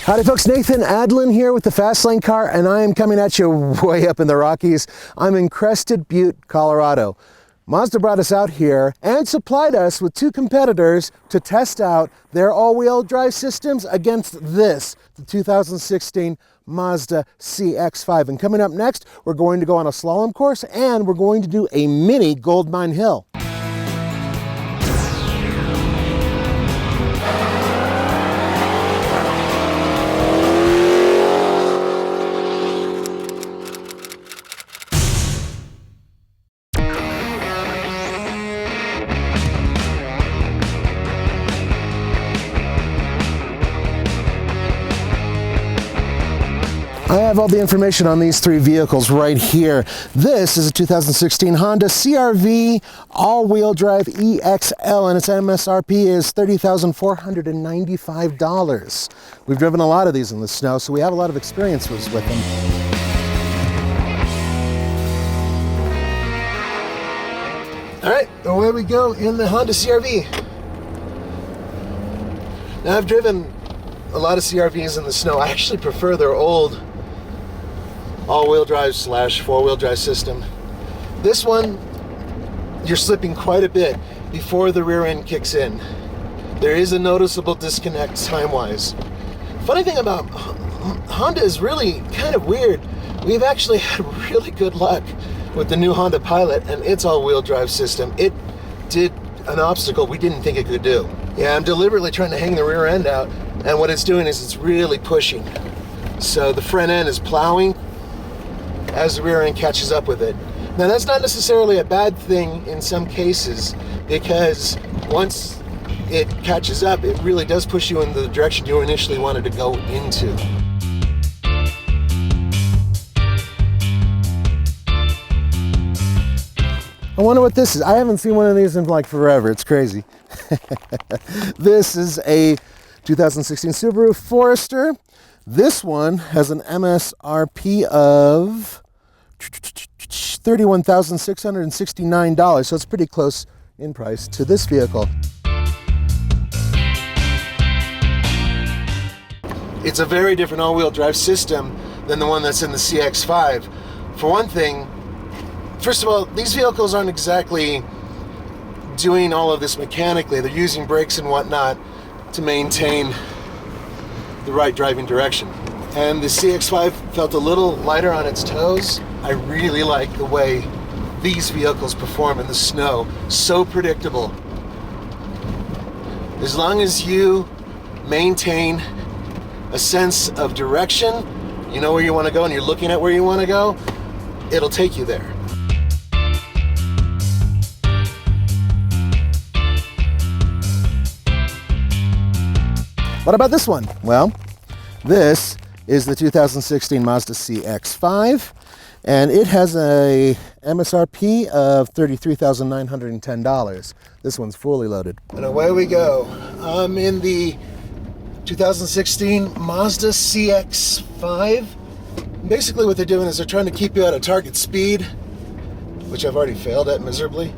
Howdy folks, Nathan Adlen here with the Fast Lane Car, and I am coming at you way up in the Rockies. I'm in Crested, Butte, Colorado. Mazda brought us out here and supplied us with two competitors to test out their all-wheel drive systems against this, the 2016 Mazda CX-5. And coming up next, we're going to go on a slalom course and we're going to do a mini gold mine hill. I have all the information on these three vehicles right here. This is a 2016 Honda CR-V all-wheel drive EXL, and its MSRP is $30,495. We've driven a lot of these in the snow, so we have a lot of experience with them. All right, away we go in the Honda CR-V. Now, I've driven a lot of CR-Vs in the snow. I actually prefer their old all-wheel drive / four-wheel drive system. This one, you're slipping quite a bit before the rear end kicks in. There is a noticeable disconnect time-wise. Funny thing about Honda is really kind of weird. We've actually had really good luck with the new Honda Pilot and its all-wheel drive system. It did an obstacle we didn't think it could do. Yeah, I'm deliberately trying to hang the rear end out, and what it's doing is it's really pushing. So the front end is plowing as the rear end catches up with it. Now, that's not necessarily a bad thing in some cases, because once it catches up, it really does push you in the direction you initially wanted to go into. I wonder what this is. I haven't seen one of these in like forever. It's crazy. This is a 2016 Subaru Forester. This one has an MSRP of $31,669, so it's pretty close in price to this vehicle. It's a very different all-wheel drive system than the one that's in the CX-5. For one thing, first of all, these vehicles aren't exactly doing all of this mechanically. They're using brakes and whatnot to maintain the right driving direction. And the CX-5 felt a little lighter on its toes. I really like the way these vehicles perform in the snow. So predictable. As long as you maintain a sense of direction, you know where you want to go and you're looking at where you want to go, it'll take you there. What about this one? Well, this is the 2016 Mazda CX-5, and it has a MSRP of $33,910. This one's fully loaded. And away we go. I'm in the 2016 Mazda CX-5. Basically what they're doing is they're trying to keep you at a target speed, which I've already failed at miserably,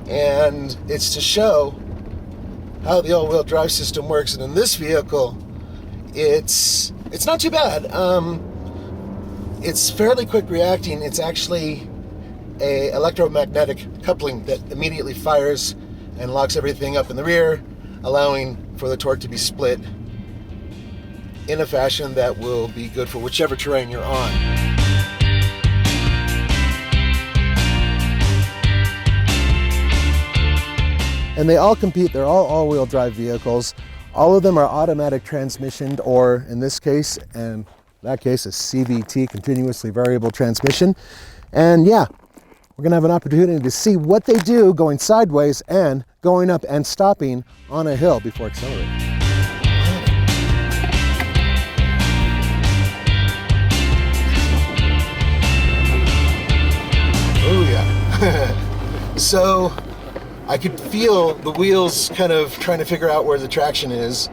and it's to show how the all-wheel drive system works. And in this vehicle, it's not too bad. It's fairly quick reacting. It's actually a electromagnetic coupling that immediately fires and locks everything up in the rear, allowing for the torque to be split in a fashion that will be good for whichever terrain you're on. And they all compete. They're all-wheel drive vehicles. All of them are automatic transmissioned, or in this case, and that case, a CVT, continuously variable transmission. And yeah, we're gonna have an opportunity to see what they do going sideways and going up and stopping on a hill before accelerating. Oh yeah. So I could feel the wheels kind of trying to figure out where the traction is.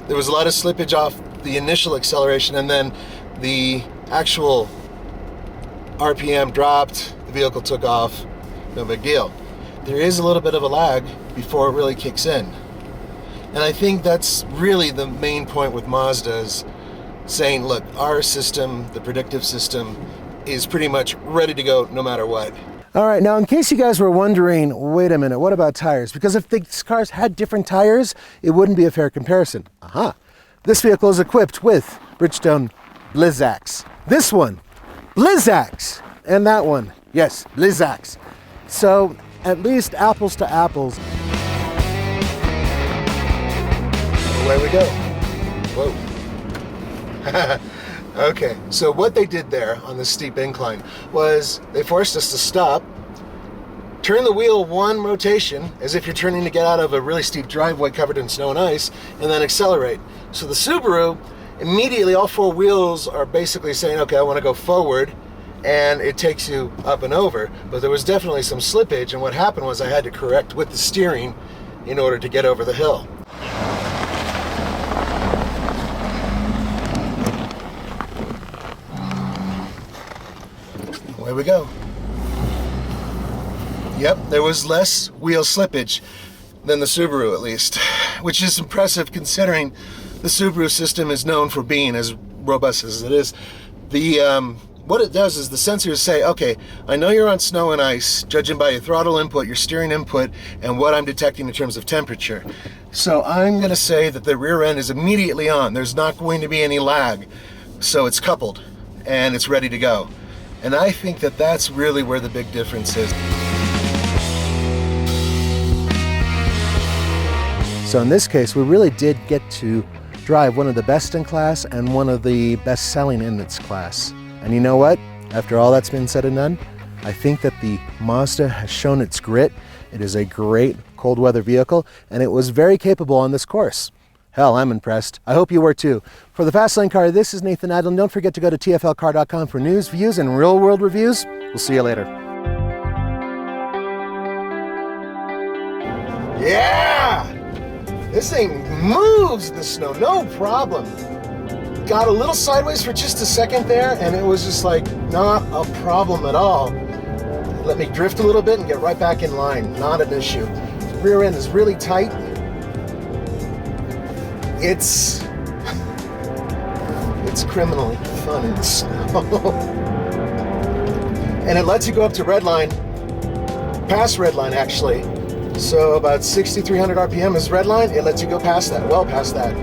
There was a lot of slippage off the initial acceleration, and then the actual RPM dropped, the vehicle took off, no big deal. There is a little bit of a lag before it really kicks in. And I think that's really the main point with Mazda is saying, look, our system, the predictive system, is pretty much ready to go no matter what. All right, now in case you guys were wondering, wait a minute, what about tires? Because if these cars had different tires, it wouldn't be a fair comparison. Aha! This vehicle is equipped with Bridgestone Blizzaks. This one, Blizzaks! And that one, yes, Blizzaks. So, at least apples to apples. Away we go. Whoa. Okay, so what they did there on this steep incline was they forced us to stop, turn the wheel one rotation, as if you're turning to get out of a really steep driveway covered in snow and ice, and then accelerate. So the Subaru, immediately all four wheels are basically saying, okay, I want to go forward, and it takes you up and over. But there was definitely some slippage, and what happened was I had to correct with the steering in order to get over the hill. Away we go. Yep, there was less wheel slippage than the Subaru, at least, which is impressive considering the Subaru system is known for being as robust as it is. What it does is the sensors say, okay, I know you're on snow and ice, judging by your throttle input, your steering input, and what I'm detecting in terms of temperature. So I'm going to say that the rear end is immediately on. There's not going to be any lag. So it's coupled, and it's ready to go. And I think that that's really where the big difference is. So in this case, we really did get to drive one of the best in class and one of the best selling in its class. And you know what? After all that's been said and done, I think that the Mazda has shown its grit. It is a great cold weather vehicle, and it was very capable on this course. Hell, I'm impressed. I hope you were too. For the Fastlane Car, this is Nathan Adlen. Don't forget to go to tflcar.com for news, views, and real-world reviews. We'll see you later. Yeah! This thing moves in the snow, no problem. Got a little sideways for just a second there, and it was just like not a problem at all. Let me drift a little bit and get right back in line. Not an issue. The rear end is really tight. It's criminally fun in the snow. And it lets you go up to redline, past redline actually. So about 6,300 RPM is redline. It lets you go past that, well past that.